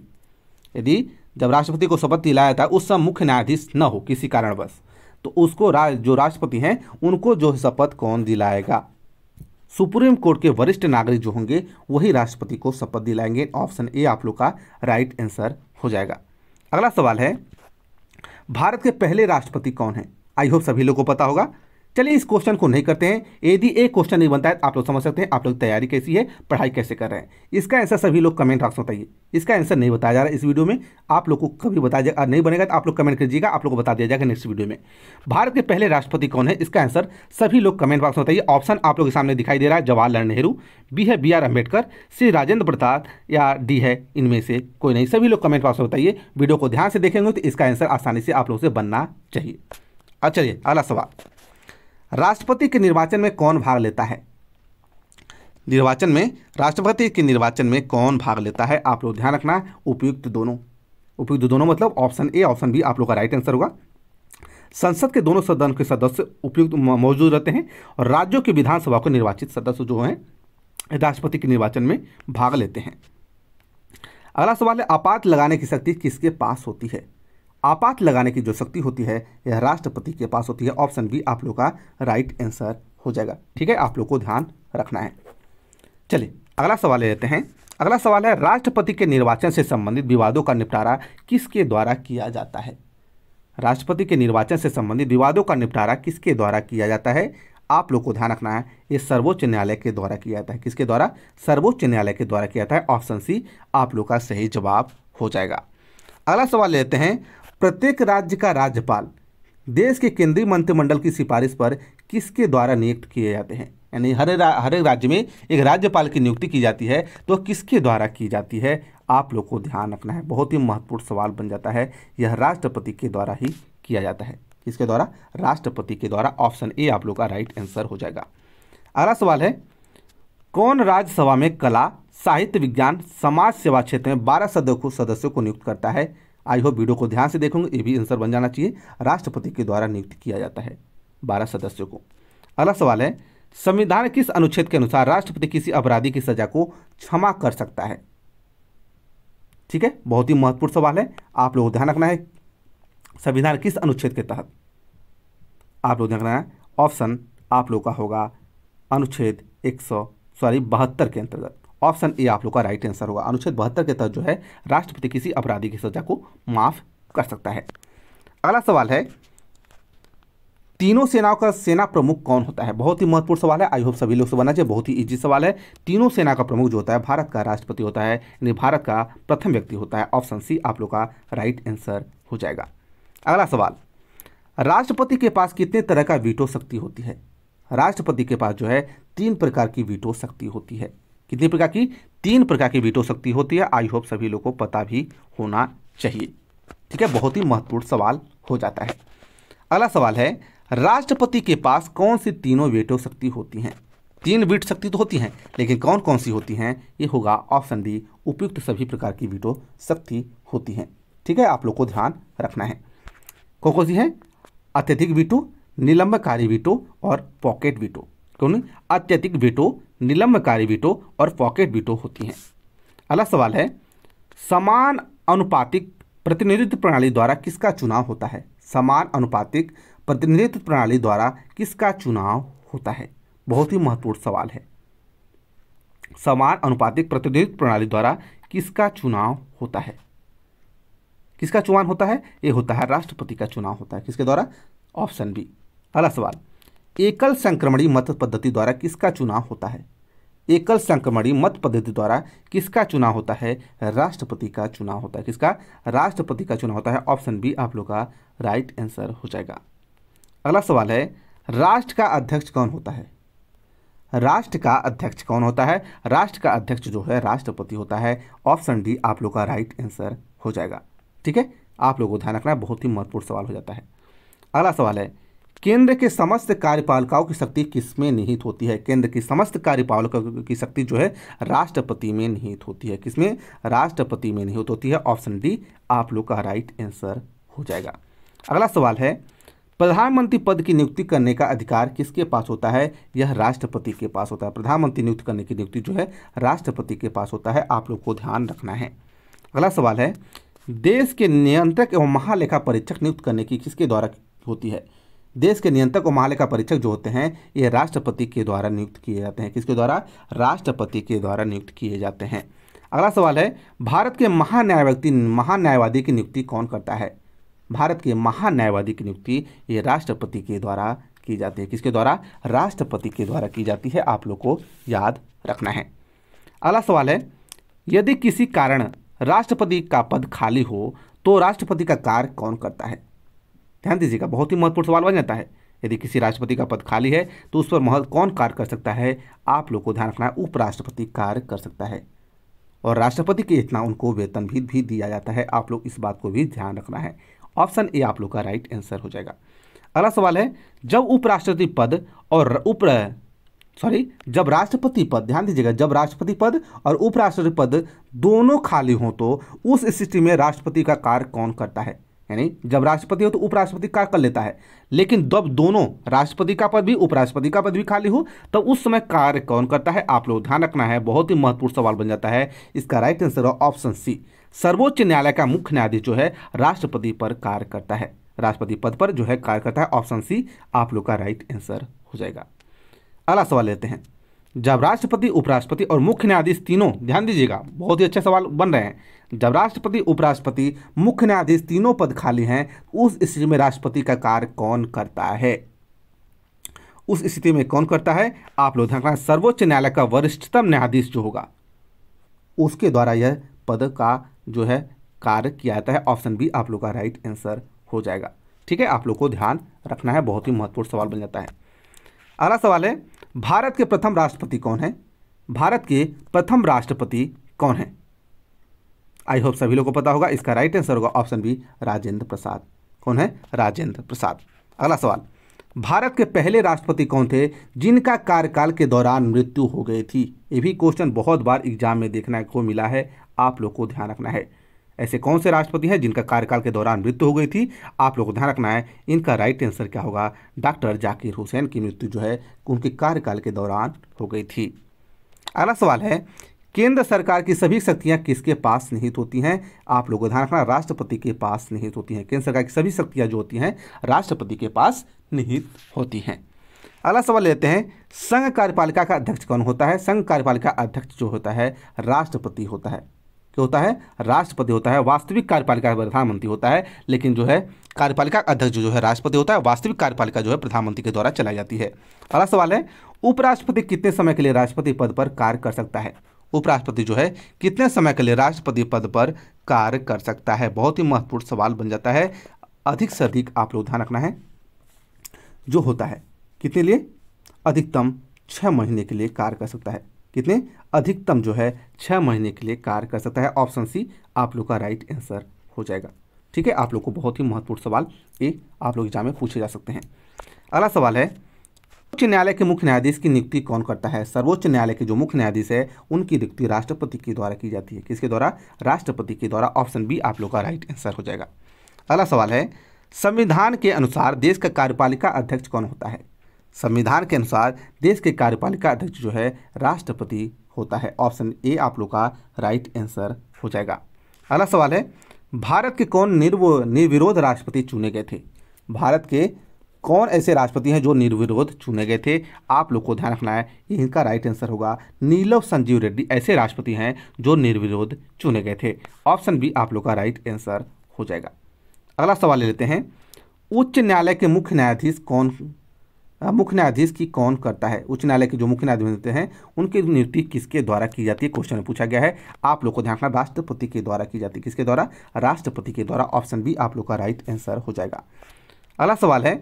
यदि जब राष्ट्रपति को शपथ दिलाया था उस समय मुख्य न्यायाधीश न हो किसी कारणवश, तो उसको जो राष्ट्रपति हैं उनको जो शपथ कौन दिलाएगा? सुप्रीम कोर्ट के वरिष्ठ नागरिक जो होंगे वही राष्ट्रपति को शपथ दिलाएंगे। ऑप्शन ए आप लोग का राइट आंसर हो जाएगा। अगला सवाल है, भारत के पहले राष्ट्रपति कौन है? आई होप सभी लोगों को पता होगा। चलिए इस क्वेश्चन को नहीं करते हैं, यदि एक क्वेश्चन नहीं बनता है आप लोग समझ सकते हैं आप लोग तैयारी कैसी है, पढ़ाई कैसे कर रहे हैं। इसका आंसर सभी लोग कमेंट बॉक्स में बताइए। इसका आंसर नहीं बताया जा रहा है इस वीडियो में, आप लोग को कभी बताया जाएगा, नहीं बनेगा तो आप लोग कमेंट कीजिएगा, आप लोग को बता दिया जाएगा नेक्स्ट वीडियो में। भारत के पहले राष्ट्रपति कौन है? इसका आंसर सभी लोग कमेंट बॉक्स में बताइए। ऑप्शन आप लोग के सामने दिखाई दे रहा है, जवाहरलाल नेहरू, बी है बी आर अम्बेडकर, सी राजेंद्र प्रसाद, या डी है इनमें से कोई नहीं। सभी लोग कमेंट बॉक्स में बताइए। वीडियो को ध्यान से देखेंगे तो इसका आंसर आसानी से आप लोग से बनना चाहिए। अच्छा चलिए अगला सवाल, राष्ट्रपति के निर्वाचन में कौन भाग लेता है? निर्वाचन में, राष्ट्रपति के निर्वाचन में कौन भाग लेता है? आप लोग ध्यान रखना, उपयुक्त दोनों मतलब ऑप्शन ए ऑप्शन बी आप लोग का राइट आंसर होगा। संसद के दोनों सदन के सदस्य उपयुक्त मौजूद रहते हैं और राज्यों की विधानसभा को निर्वाचित सदस्य जो हैं राष्ट्रपति के निर्वाचन में भाग लेते हैं। अगला सवाल है, आपात लगाने की शक्ति किसके पास होती है? आपात लगाने की जो शक्ति होती है यह राष्ट्रपति के पास होती है। ऑप्शन बी आप लोग का राइट आंसर हो जाएगा। ठीक है, आप लोग को ध्यान रखना है। चलिए अगला सवाल ले लेते हैं। अगला सवाल है, राष्ट्रपति के निर्वाचन से संबंधित विवादों का निपटारा किसके द्वारा किया जाता है? राष्ट्रपति के निर्वाचन से संबंधित विवादों का निपटारा किसके द्वारा किया जाता है? आप लोग को ध्यान रखना है, ये सर्वोच्च न्यायालय के द्वारा किया जाता है। किसके द्वारा? सर्वोच्च न्यायालय के द्वारा किया जाता है। ऑप्शन सी आप लोग का सही जवाब हो जाएगा। अगला सवाल लेते हैं, प्रत्येक राज्य का राज्यपाल देश के केंद्रीय मंत्रिमंडल की सिफारिश पर किसके द्वारा नियुक्त किए जाते हैं? यानी हर एक राज्य में एक राज्यपाल की नियुक्ति की जाती है, तो किसके द्वारा की जाती है? आप लोग को ध्यान रखना है, बहुत ही महत्वपूर्ण सवाल बन जाता है। यह राष्ट्रपति के द्वारा ही किया जाता है। किसके द्वारा? राष्ट्रपति के द्वारा। ऑप्शन ए आप लोग का राइट आंसर हो जाएगा। अगला सवाल है, कौन राज्यसभा में कला, साहित्य, विज्ञान, समाज सेवा क्षेत्र में 12 सदस्यों को नियुक्त करता है? आई होप वीडियो को ध्यान से देखोगे, ये भी आंसर बन जाना चाहिए। राष्ट्रपति के द्वारा नियुक्त किया जाता है 12 सदस्यों को। अगला सवाल है, संविधान किस अनुच्छेद के अनुसार राष्ट्रपति किसी अपराधी की सजा को क्षमा कर सकता है? ठीक है, बहुत ही महत्वपूर्ण सवाल है, आप लोगों को ध्यान रखना है। संविधान किस अनुच्छेद के तहत? आप लोग ध्यान रखना है, ऑप्शन आप लोग का होगा अनुच्छेद 72 के अंतर्गत। ऑप्शन ए आप लोग का राइट आंसर होगा। अनुच्छेद 72 के तहत जो है राष्ट्रपति किसी अपराधी की सजा को माफ कर सकता है। अगला सवाल है, तीनों सेनाओं का सेना प्रमुख कौन होता है? बहुत ही महत्वपूर्ण सवाल है, आई होप सभी लोग से बनना चाहिए। बहुत ही इजी सवाल है। तीनों सेना का प्रमुख जो होता है भारत का राष्ट्रपति होता है, यानी भारत का प्रथम व्यक्ति होता है। ऑप्शन सी आप लोग का राइट आंसर हो जाएगा। अगला सवाल, राष्ट्रपति के पास कितने तरह का वीटो शक्ति होती है? राष्ट्रपति के पास जो है 3 प्रकार की वीटो शक्ति होती है। कितनी प्रकार की? 3 प्रकार की वीटो शक्ति होती है। आई होप सभी लोग को पता भी होना चाहिए। ठीक है, बहुत ही महत्वपूर्ण सवाल हो जाता है। अगला सवाल है, राष्ट्रपति के पास कौन सी तीनों वीटो शक्ति होती हैं? 3 वीट शक्ति तो होती हैं, लेकिन कौन कौन सी होती हैं? ये होगा ऑप्शन डी, उपयुक्त सभी प्रकार की वीटो शक्ति होती हैं। ठीक है, आप लोग को ध्यान रखना है। कौन सी है? अत्यधिक वीटो, निलंबकारी वीटो और पॉकेट वीटो। कौन? अत्यधिक वीटो, निलंबकारी वीटो और पॉकेट वीटो होती हैं। अगला सवाल है, समान अनुपातिक प्रतिनिधित्व प्रणाली द्वारा किसका चुनाव होता है? समान अनुपातिक प्रतिनिधित्व प्रणाली द्वारा किसका चुनाव होता है? बहुत ही महत्वपूर्ण सवाल है। समान अनुपातिक प्रतिनिधित्व प्रणाली द्वारा किसका चुनाव होता है? किसका चुनाव होता है? ये होता है राष्ट्रपति का चुनाव होता है। किसके द्वारा? Option B. अगला सवाल, एकल संक्रमणीय मत पद्धति द्वारा किसका चुनाव होता है? एकल संक्रमणीय मत पद्धति द्वारा किसका चुनाव होता है? राष्ट्रपति का चुनाव होता है। किसका? राष्ट्रपति का चुनाव होता है। ऑप्शन बी आप लोग का राइट आंसर हो जाएगा। अगला सवाल है, राष्ट्र का अध्यक्ष कौन होता है? राष्ट्र का अध्यक्ष कौन होता है? राष्ट्र का अध्यक्ष जो है राष्ट्रपति होता है। ऑप्शन डी आप लोग का राइट आंसर हो जाएगा। ठीक है, आप लोगों को ध्यान रखना है, बहुत ही महत्वपूर्ण सवाल हो जाता है। अगला सवाल है, केंद्र के समस्त कार्यपालिकाओं की शक्ति किसमें निहित होती है? केंद्र की समस्त कार्यपालिकाओं की शक्ति जो है राष्ट्रपति में निहित होती है। किसमें? राष्ट्रपति में निहित होती है। ऑप्शन डी आप लोग का राइट आंसर हो जाएगा। अगला सवाल है, प्रधानमंत्री पद की नियुक्ति करने का अधिकार किसके पास होता है? यह राष्ट्रपति के पास होता है। प्रधानमंत्री नियुक्त करने की नियुक्ति जो है राष्ट्रपति के पास होता है। आप लोग को ध्यान रखना है। अगला सवाल है, देश के नियंत्रक एवं महालेखा परीक्षक नियुक्त करने की किसके द्वारा होती है? देश के नियंत्रक और महालेखा परीक्षक जो होते हैं ये राष्ट्रपति के द्वारा नियुक्त किए जाते हैं। किसके द्वारा? राष्ट्रपति के द्वारा नियुक्त किए जाते हैं। अगला सवाल है, भारत के महान्यायवादी की नियुक्ति कौन करता है? भारत के महान्यायवादी की नियुक्ति ये राष्ट्रपति के द्वारा की जाती है। किसके द्वारा? राष्ट्रपति के द्वारा की जाती है। आप लोग को याद रखना है। अगला सवाल है, यदि किसी कारण राष्ट्रपति का पद खाली हो तो राष्ट्रपति का कार्य कौन करता है? ध्यान दीजिएगा, बहुत ही महत्वपूर्ण सवाल बन जाता है। यदि किसी राष्ट्रपति का पद खाली है तो उस पर कौन कार्य कर सकता है? आप लोग को ध्यान रखना है, उपराष्ट्रपति कार्य कर सकता है। और राष्ट्रपति के इतना उनको वेतन भी दिया जाता है। आप लोग इस बात को भी ध्यान रखना है। ऑप्शन ए आप लोग का राइट आंसर हो जाएगा। अगला सवाल है, जब उपराष्ट्रपति पद और जब राष्ट्रपति पद, ध्यान दीजिएगा, जब राष्ट्रपति पद और उपराष्ट्रपति पद दोनों खाली हों तो उस स्थिति में राष्ट्रपति का कार्य कौन करता है? यानी जब राष्ट्रपति हो तो उपराष्ट्रपति कार्य कर लेता है, लेकिन जब दोनों राष्ट्रपति का पद भी उपराष्ट्रपति का पद भी खाली हो तो उस समय कार्य कौन करता है? आप लोग ध्यान रखना है, बहुत ही महत्वपूर्ण सवाल बन जाता है। इसका राइट आंसर है ऑप्शन सी, सर्वोच्च न्यायालय का मुख्य न्यायाधीश जो है राष्ट्रपति पर कार्य करता है, राष्ट्रपति पद पर जो है कार्य करता है। ऑप्शन सी आप लोग का राइट आंसर हो जाएगा। अगला सवाल लेते हैं, जब राष्ट्रपति, उपराष्ट्रपति और मुख्य न्यायाधीश तीनों, ध्यान दीजिएगा बहुत ही अच्छे सवाल बन रहे हैं, जब राष्ट्रपति, उपराष्ट्रपति, मुख्य न्यायाधीश तीनों पद खाली हैं उस स्थिति में राष्ट्रपति का कार्य कौन करता है? उस स्थिति में कौन करता है? आप लोग ध्यान रखना, सर्वोच्च न्यायालय का वरिष्ठतम न्यायाधीश जो होगा उसके द्वारा यह पद का जो है कार्य किया जाता है। ऑप्शन बी आप लोग का राइट आंसर हो जाएगा। ठीक है, आप लोग को ध्यान रखना है, बहुत ही महत्वपूर्ण सवाल बन जाता है। अगला सवाल है, भारत के प्रथम राष्ट्रपति कौन है? भारत के प्रथम राष्ट्रपति कौन है? आई होप सभी लोगों को पता होगा। इसका राइट आंसर होगा ऑप्शन बी, राजेंद्र प्रसाद। कौन है? राजेंद्र प्रसाद। अगला सवाल, भारत के पहले राष्ट्रपति कौन थे जिनका कार्यकाल के दौरान मृत्यु हो गई थी? ये भी क्वेश्चन बहुत बार एग्जाम में देखने को मिला है, आप लोग को ध्यान रखना है। ऐसे कौन से राष्ट्रपति हैं जिनका कार्यकाल के दौरान मृत्यु हो गई थी? आप लोग को ध्यान रखना है, इनका राइट आंसर क्या होगा? डॉक्टर जाकिर हुसैन की मृत्यु जो है उनके कार्यकाल के दौरान हो गई थी। अगला सवाल है, केंद्र सरकार की सभी शक्तियां किसके पास निहित होती हैं? आप लोगों को ध्यान रखना, राष्ट्रपति के पास निहित होती हैं। केंद्र सरकार की सभी शक्तियां जो होती हैं राष्ट्रपति के पास निहित होती हैं। अगला सवाल लेते हैं, संघ कार्यपालिका का अध्यक्ष कौन होता है? संघ कार्यपालिका अध्यक्ष जो होता है राष्ट्रपति होता है। क्या होता है? राष्ट्रपति होता है। वास्तविक कार्यपालिका प्रधानमंत्री होता है, लेकिन जो है कार्यपालिका अध्यक्ष जो है राष्ट्रपति होता है। वास्तविक कार्यपालिका जो है प्रधानमंत्री के द्वारा चलाई जाती है। अगला सवाल है, उपराष्ट्रपति कितने समय के लिए राष्ट्रपति पद पर कार्य कर सकता है? उपराष्ट्रपति जो है कितने समय के लिए राष्ट्रपति पद पर कार्य कर सकता है? बहुत ही महत्वपूर्ण सवाल बन जाता है। अधिक से अधिक आप लोग ध्यान रखना है, जो होता है कितने लिए? अधिकतम 6 महीने के लिए कार्य कर सकता है। कितने? अधिकतम जो है 6 महीने के लिए कार्य कर सकता है। ऑप्शन सी आप लोग का राइट आंसर हो जाएगा। ठीक है, आप लोग को बहुत ही महत्वपूर्ण सवाल ये आप लोग एग्जाम में पूछे जा सकते हैं। अगला सवाल है, सर्वोच्च न्यायालय के मुख्य न्यायाधीश की नियुक्ति कौन करता है? सर्वोच्च न्यायालय के जो मुख्य न्यायाधीश है उनकी नियुक्ति राष्ट्रपति के द्वारा की जाती है। किसके द्वारा? राष्ट्रपति के द्वारा। ऑप्शन बी आप लोग का राइट आंसर हो जाएगा। अगला सवाल है, संविधान के अनुसार देश का कार्यपालिका अध्यक्ष कौन होता है? संविधान के अनुसार देश के कार्यपालिका अध्यक्ष जो है राष्ट्रपति होता है। ऑप्शन ए आप लोग का राइट आंसर हो जाएगा। अगला सवाल है, भारत के कौन निर्विरोध राष्ट्रपति चुने गए थे? भारत के कौन ऐसे राष्ट्रपति हैं जो निर्विरोध चुने गए थे? आप लोग को ध्यान रखना है, इनका राइट आंसर होगा नीलम संजीव रेड्डी ऐसे राष्ट्रपति हैं जो निर्विरोध चुने गए थे। ऑप्शन बी आप लोग का राइट आंसर हो जाएगा। अगला सवाल ले लेते हैं, उच्च न्यायालय के मुख्य न्यायाधीश की कौन करता है? उच्च न्यायालय के जो मुख्य न्यायाधीश होते हैं उनकी नियुक्ति किसके द्वारा की जाती है? क्वेश्चन में पूछा गया है। आप लोग को ध्यान रखना, राष्ट्रपति के द्वारा की जाती है। किसके द्वारा? राष्ट्रपति के द्वारा। ऑप्शन बी आप लोग का राइट आंसर हो जाएगा। अगला सवाल है,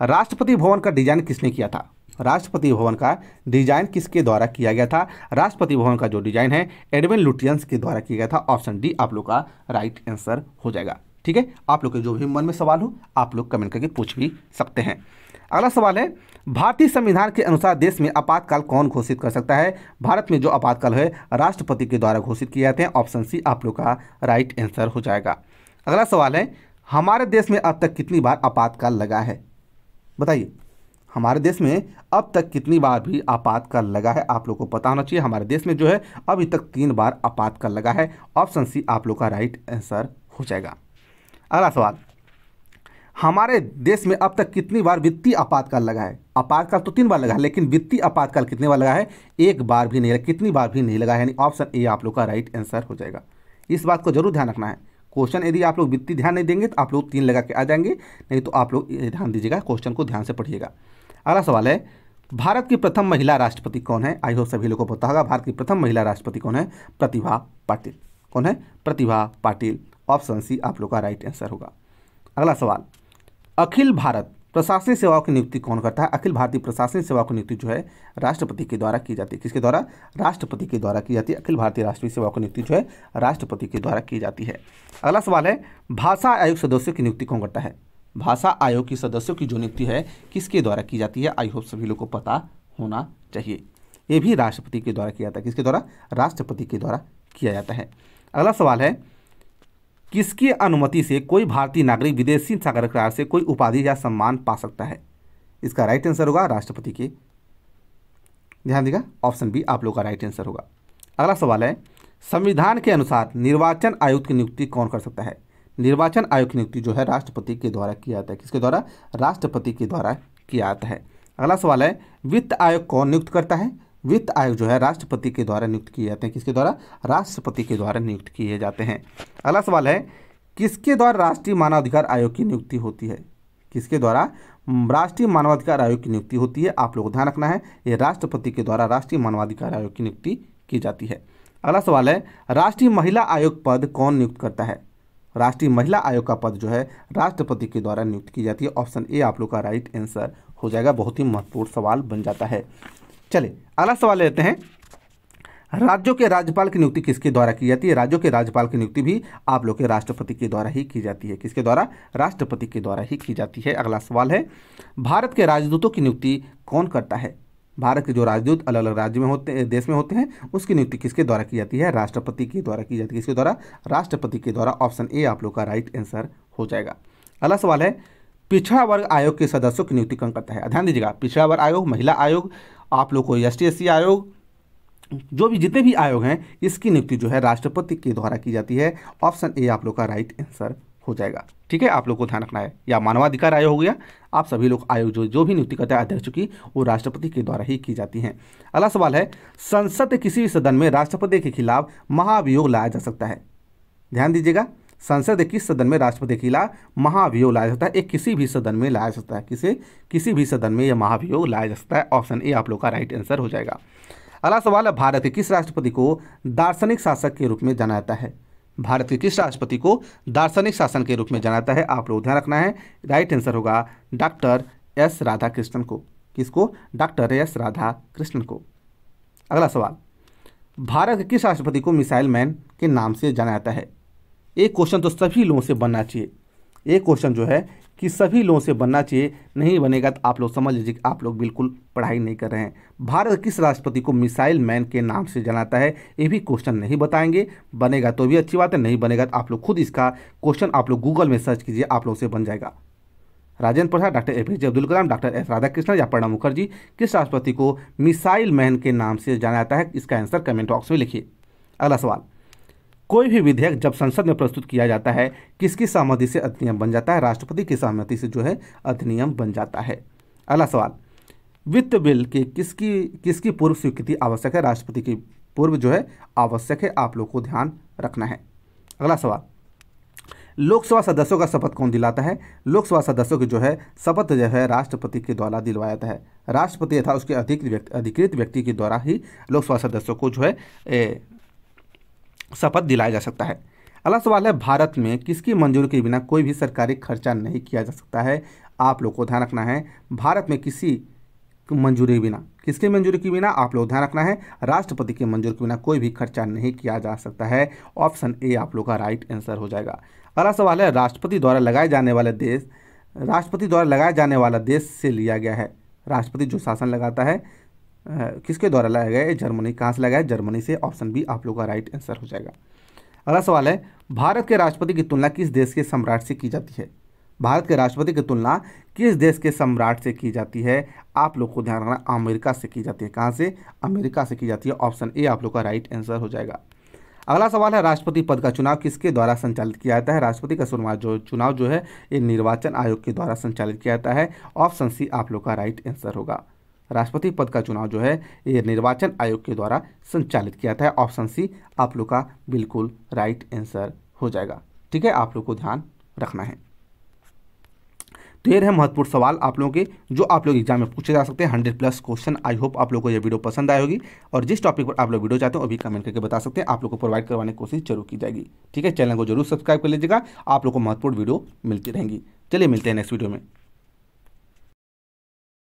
राष्ट्रपति भवन का डिजाइन किसने किया था? राष्ट्रपति भवन का डिजाइन किसके द्वारा किया गया था? राष्ट्रपति भवन का जो डिजाइन है एडविन लुटियंस के द्वारा किया गया था। ऑप्शन डी आप लोग का राइट आंसर हो जाएगा। ठीक है, आप लोग के जो भी मन में सवाल हो आप लोग कमेंट करके पूछ भी सकते हैं। अगला सवाल है, भारतीय संविधान के अनुसार देश में आपातकाल कौन घोषित कर सकता है? भारत में जो आपातकाल है राष्ट्रपति के द्वारा घोषित किए जाते हैं। ऑप्शन सी आप लोग का राइट आंसर हो जाएगा। अगला सवाल है, हमारे देश में अब तक कितनी बार आपातकाल लगा है? बताइए, हमारे देश में अब तक कितनी बार भी आपातकाल लगा है? आप लोग को पता होना चाहिए। हमारे देश में जो है अभी तक 3 बार आपातकाल लगा है। ऑप्शन सी आप लोग का राइट आंसर हो जाएगा। अगला सवाल, हमारे देश में अब तक कितनी बार वित्तीय आपातकाल लगा है? आपातकाल तो 3 बार लगा है, लेकिन वित्तीय आपातकाल कितनी बार लगा है? 1 बार भी नहीं लगा। कितनी बार भी नहीं लगा है, यानी ऑप्शन ए आप लोग का राइट आंसर हो जाएगा। इस बात को जरूर ध्यान रखना है। क्वेश्चन यदि आप लोग वित्तीय ध्यान नहीं देंगे तो आप लोग 3 लगा के आ जाएंगे, नहीं तो आप लोग ध्यान दीजिएगा, क्वेश्चन को ध्यान से पढ़िएगा। अगला सवाल है, भारत की प्रथम महिला राष्ट्रपति कौन है? आई होप सभी लोगों को पता होगा। भारत की प्रथम महिला राष्ट्रपति कौन है? प्रतिभा पाटिल। कौन है? प्रतिभा पाटिल। ऑप्शन सी आप लोग का राइट आंसर होगा। अगला सवाल, अखिल भारत प्रशासनिक सेवाओं की नियुक्ति कौन करता है? अखिल भारतीय प्रशासनिक सेवाओं की नियुक्ति जो है राष्ट्रपति के द्वारा की जाती है। किसके द्वारा? राष्ट्रपति के द्वारा की जाती है। अखिल भारतीय राष्ट्रीय सेवाओं की नियुक्ति जो है राष्ट्रपति के द्वारा की जाती है। अगला सवाल है, भाषा आयोग सदस्यों की नियुक्ति कौन करता है? भाषा आयोग की सदस्यों की जो नियुक्ति है किसके द्वारा की जाती है? आई होप सभी लोग को पता होना चाहिए। ये भी राष्ट्रपति के द्वारा किया जाता है। किसके द्वारा? राष्ट्रपति के द्वारा किया जाता है। अगला सवाल है, किसकी अनुमति से कोई भारतीय नागरिक विदेशी साक्षात्कार से कोई उपाधि या सम्मान पा सकता है? इसका राइट आंसर होगा राष्ट्रपति के। ध्यान देगा, ऑप्शन बी आप लोग का राइट आंसर होगा। अगला सवाल है, संविधान के अनुसार निर्वाचन आयुक्त की नियुक्ति कौन कर सकता है? निर्वाचन आयोग की नियुक्ति जो है राष्ट्रपति के द्वारा किया जाता है। किसके द्वारा? राष्ट्रपति के द्वारा किया जाता है। अगला सवाल है, वित्त आयोग कौन नियुक्त करता है? वित्त आयोग जो है राष्ट्रपति के द्वारा नियुक्त किए जाते हैं। किसके द्वारा? राष्ट्रपति के द्वारा नियुक्त किए जाते हैं। अगला सवाल है, किसके द्वारा राष्ट्रीय मानवाधिकार आयोग की नियुक्ति होती है? किसके द्वारा राष्ट्रीय मानवाधिकार आयोग की नियुक्ति होती है? आप लोगों को ध्यान रखना है, ये राष्ट्रपति के द्वारा राष्ट्रीय मानवाधिकार आयोग की नियुक्ति की जाती है। अगला सवाल है, राष्ट्रीय महिला आयोग पद कौन नियुक्त करता है? राष्ट्रीय महिला आयोग का पद जो है राष्ट्रपति के द्वारा नियुक्त की जाती है। ऑप्शन ए आप लोग का राइट आंसर हो जाएगा। बहुत ही महत्वपूर्ण सवाल बन जाता है। चलिए अगला सवाल लेते हैं, राज्यों के राज्यपाल की नियुक्ति किसके द्वारा की जाती है? राज्यों के राज्यपाल की नियुक्ति भी आप लोग के राष्ट्रपति के द्वारा ही की जाती है। किसके द्वारा? राष्ट्रपति के द्वारा ही की जाती है। अगला सवाल है, भारत के राजदूतों की नियुक्ति कौन करता है? भारत के जो राजदूत अलग अलग राज्य में होते हैं, देश में होते हैं, उसकी नियुक्ति किसके द्वारा की जाती है? राष्ट्रपति के द्वारा की जाती है। किसके द्वारा? राष्ट्रपति के द्वारा। ऑप्शन ए आप लोग का राइट आंसर हो जाएगा। अगला सवाल है, पिछड़ा वर्ग आयोग के सदस्यों की नियुक्ति कौन करता है? ध्यान दीजिएगा, पिछड़ा वर्ग आयोग, महिला आयोग, आप लोग को ST/SC आयोग, जो भी जितने भी आयोग हैं इसकी नियुक्ति जो है राष्ट्रपति के द्वारा की जाती है। ऑप्शन ए आप लोग का राइट आंसर हो जाएगा। ठीक है, आप लोग को ध्यान रखना है। या मानवाधिकार आयोग हो गया, आप सभी लोग आयोग जो भी नियुक्ति करते हैं अध्यक्ष की, वो राष्ट्रपति के द्वारा ही की जाती हैं। अगला सवाल है, संसद के किसी भी सदन में राष्ट्रपति के खिलाफ महाभियोग लाया जा सकता है? ध्यान दीजिएगा, संसद किस सदन में राष्ट्रपति के खिलाफ महाभियोग लाया जा सकता है? एक किसी भी सदन में लाया जा सकता है। किसी भी सदन में यह महाभियोग लाया जा सकता है। ऑप्शन ए आप लोग का राइट आंसर हो जाएगा। अगला सवाल है, भारत के किस राष्ट्रपति को दार्शनिक शासक के रूप में जाना जाता है? भारत के किस राष्ट्रपति को दार्शनिक शासन के रूप में जाना जाता है? आप लोग ध्यान रखना है, राइट आंसर होगा डॉक्टर एस राधाकृष्णन को। किसको? डॉक्टर एस राधाकृष्णन को। अगला सवाल, भारत के किस राष्ट्रपति को मिसाइल मैन के नाम से जाना जाता है? एक क्वेश्चन तो सभी लोगों से बनना चाहिए। एक क्वेश्चन जो है कि सभी लोगों से बनना चाहिए, नहीं बनेगा तो आप लोग समझ लीजिए कि आप लोग बिल्कुल पढ़ाई नहीं कर रहे हैं। भारत किस राष्ट्रपति को मिसाइल मैन के नाम से जाना जाता है? ये भी क्वेश्चन नहीं बताएंगे, बनेगा तो भी अच्छी बात है, नहीं बनेगा तो आप लोग खुद इसका क्वेश्चन आप लोग गूगल में सर्च कीजिए, आप लोग से बन जाएगा। Rajendra Prasad, doctor APJ Abdul Kalam, doctor S Radhakrishnan या प्रणब मुखर्जी, किस राष्ट्रपति को मिसाइल मैन के नाम से जाना जाता है? इसका आंसर कमेंट बॉक्स में लिखिए। अगला सवाल, कोई भी विधेयक जब संसद में प्रस्तुत किया जाता है किसकी सहमति से अधिनियम बन जाता है? राष्ट्रपति की सहमति से जो है अधिनियम बन जाता है। अगला सवाल, वित्त बिल के किसकी पूर्व स्वीकृति आवश्यक है? राष्ट्रपति की पूर्व जो है आवश्यक है, आप लोग को ध्यान रखना है। अगला सवाल, लोकसभा सदस्यों का शपथ कौन दिलाता है? लोकसभा सदस्यों की जो है शपथ जो है राष्ट्रपति के द्वारा दिलवाया जाता है। राष्ट्रपति तथा उसके अधिकृत व्यक्ति के द्वारा ही लोकसभा सदस्यों को जो है शपथ दिलाया जा सकता है। अगला सवाल है, भारत में किसकी मंजूरी के बिना कोई भी सरकारी खर्चा नहीं किया जा सकता है? आप लोग को ध्यान रखना है, भारत में किसी मंजूरी के बिना, किसकी मंजूरी के बिना? आप लोग ध्यान रखना है, राष्ट्रपति की मंजूरी के बिना कोई भी खर्चा नहीं किया जा सकता है। ऑप्शन ए आप लोग का राइट आंसर हो जाएगा। अगला सवाल है, राष्ट्रपति द्वारा लगाए जाने वाला देश से लिया गया है। राष्ट्रपति जो शासन लगाता है किसके द्वारा लगाया गया है? जर्मनी। कहाँ से लगाया है? जर्मनी से। ऑप्शन बी आप लोग का राइट आंसर हो जाएगा। अगला सवाल है, भारत के राष्ट्रपति की तुलना किस देश के सम्राट से की जाती है? भारत के राष्ट्रपति की तुलना किस देश के सम्राट से की जाती है? आप लोग को ध्यान रखना, अमेरिका से की जाती है। कहाँ से? अमेरिका से की जाती है। ऑप्शन ए आप लोग का राइट आंसर हो जाएगा। अगला सवाल है, राष्ट्रपति पद का चुनाव किसके द्वारा संचालित किया जाता है? राष्ट्रपति का चुनाव जो है ये निर्वाचन आयोग के द्वारा संचालित किया जाता है। ऑप्शन सी आप लोग का राइट आंसर होगा। राष्ट्रपति पद का चुनाव जो है ये निर्वाचन आयोग के द्वारा संचालित किया जाता है। ऑप्शन सी आप लोग का बिल्कुल राइट आंसर हो जाएगा। ठीक है, आप लोग को ध्यान रखना है। तो ये रहे महत्वपूर्ण सवाल आप लोगों के जो आप लोग एग्जाम में पूछे जा सकते हैं। 100+ क्वेश्चन। आई होप आप लोगों को ये वीडियो पसंद आई होगी और जिस टॉपिक पर आप लोग वीडियो चाहते हो अभी कमेंट करके बता सकते हैं। आप लोग को प्रोवाइड करवाने की कोशिश जरूर की जाएगी। ठीक है, चैनल को जरूर सब्सक्राइब कर लीजिएगा, आप लोग को महत्वपूर्ण वीडियो मिलती रहेंगी। चलिए मिलते हैं नेक्स्ट वीडियो में।